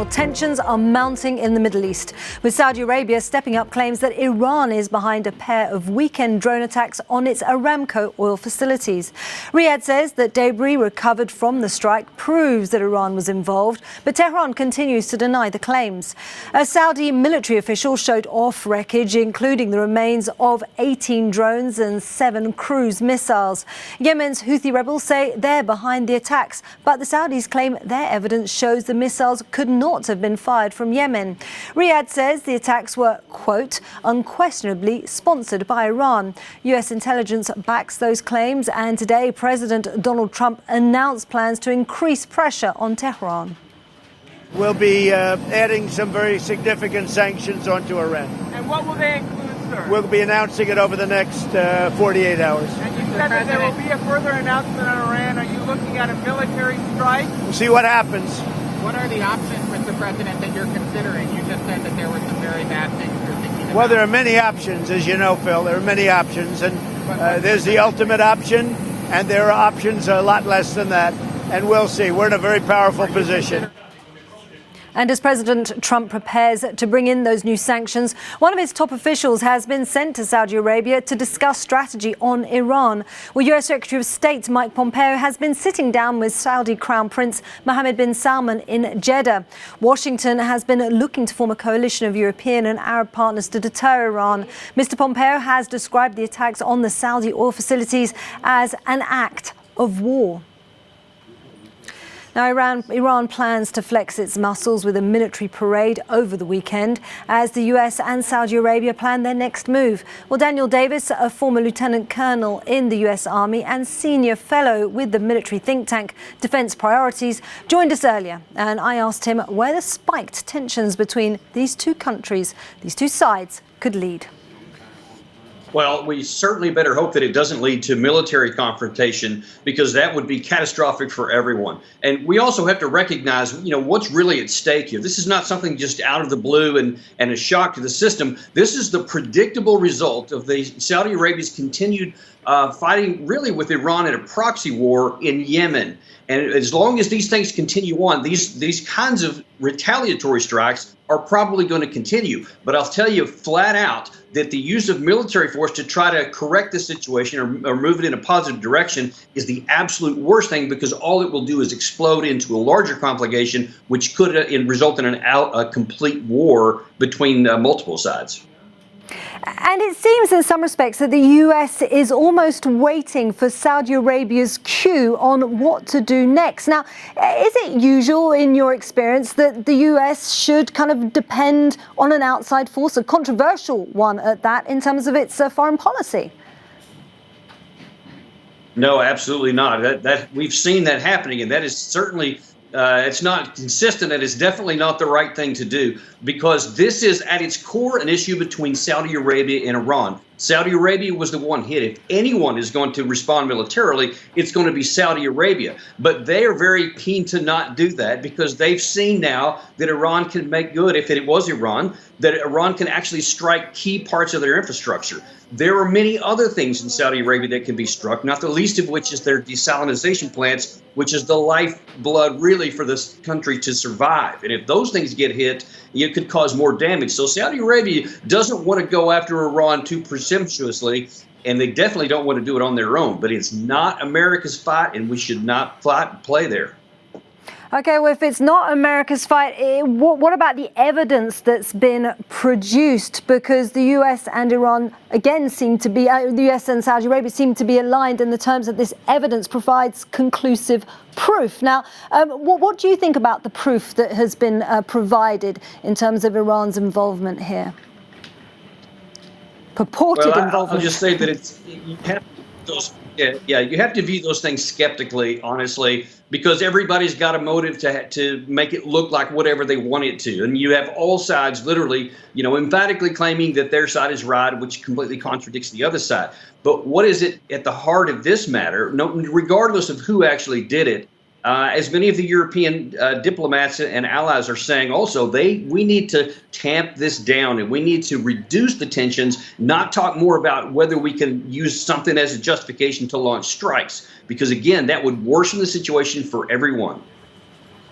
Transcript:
Well, tensions are mounting in the Middle East, with Saudi Arabia stepping up claims that Iran is behind a pair of weekend drone attacks on its Aramco oil facilities. Riyadh says that debris recovered from the strike proves that Iran was involved, but Tehran continues to deny the claims. A Saudi military official showed off wreckage, including the remains of 18 drones and 7 cruise missiles. Yemen's Houthi rebels say they're behind the attacks, but the Saudis claim their evidence shows the missiles could not have been fired from Yemen. Riyadh says the attacks were, quote, unquestionably sponsored by Iran. US intelligence backs those claims, and today President Donald Trump announced plans to increase pressure on Tehran. We'll be adding some very significant sanctions onto Iran. And what will they include, sir? We'll be announcing it over the next 48 hours. And you said that there will be a further announcement on Iran. Are you looking at a military strike? We'll see what happens. What are the options, Mr. President, that you're considering? You just said that there were some very bad things you're thinking about. Well, there are many options, as you know, Phil. There are many options. And there's the ultimate option, and there are options a lot less than that. And we'll see. We're in a very powerful position. And as President Trump prepares to bring in those new sanctions, one of his top officials has been sent to Saudi Arabia to discuss strategy on Iran. Well, US Secretary of State Mike Pompeo has been sitting down with Saudi Crown Prince Mohammed bin Salman in Jeddah. Washington has been looking to form a coalition of European and Arab partners to deter Iran. Mr. Pompeo has described the attacks on the Saudi oil facilities as an act of war. Now, Iran plans to flex its muscles with a military parade over the weekend as the US and Saudi Arabia plan their next move. Well, Daniel Davis, a former lieutenant colonel in the US Army and senior fellow with the military think tank Defense Priorities, joined us earlier, and I asked him where the spiked tensions between these two countries, these two sides, could lead. Well, we certainly better hope that it doesn't lead to military confrontation, because that would be catastrophic for everyone. And we also have to recognize, what's really at stake here. This is not something just out of the blue and a shock to the system. This is the predictable result of the Saudi Arabia's continued fighting really with Iran in a proxy war in Yemen. And as long as these things continue on, these kinds of retaliatory strikes are probably going to continue. But I'll tell you flat out that the use of military force to try to correct the situation or move it in a positive direction is the absolute worst thing, because all it will do is explode into a larger complication, which could result in a complete war between multiple sides. And it seems in some respects that the US is almost waiting for Saudi Arabia's cue on what to do next. Now, is it usual in your experience that the US should kind of depend on an outside force, a controversial one at that, in terms of its foreign policy? No, absolutely not. That we've seen that happening, and that is certainly it's not consistent, and it's definitely not the right thing to do, because this is at its core an issue between Saudi Arabia and Iran. Saudi Arabia was the one hit. If anyone is going to respond militarily, it's going to be Saudi Arabia. But they are very keen to not do that, because they've seen now that Iran can make good, if it was Iran, that Iran can actually strike key parts of their infrastructure. There are many other things in Saudi Arabia that can be struck, not the least of which is their desalination plants, which is the lifeblood really for this country to survive. And if those things get hit, it could cause more damage. So Saudi Arabia doesn't want to go after Iran too presumptuously, and they definitely don't want to do it on their own. But it's not America's fight, and we should not play there. OK, well, if it's not America's fight, what about the evidence that's been produced? Because the US and Iran, again, seem to be, the US and Saudi Arabia seem to be aligned in the terms that this evidence provides conclusive proof. Now, what do you think about the proof that has been provided in terms of Iran's involvement here? Purported involvement. I'll just say that you have those. Yeah, you have to view those things skeptically, honestly, because everybody's got a motive to make it look like whatever they want it to. And you have all sides literally, emphatically claiming that their side is right, which completely contradicts the other side. But what is it at the heart of this matter? No, regardless of who actually did it, as many of the European diplomats and allies are saying also, we need to tamp this down, and we need to reduce the tensions, not talk more about whether we can use something as a justification to launch strikes, because, again, that would worsen the situation for everyone.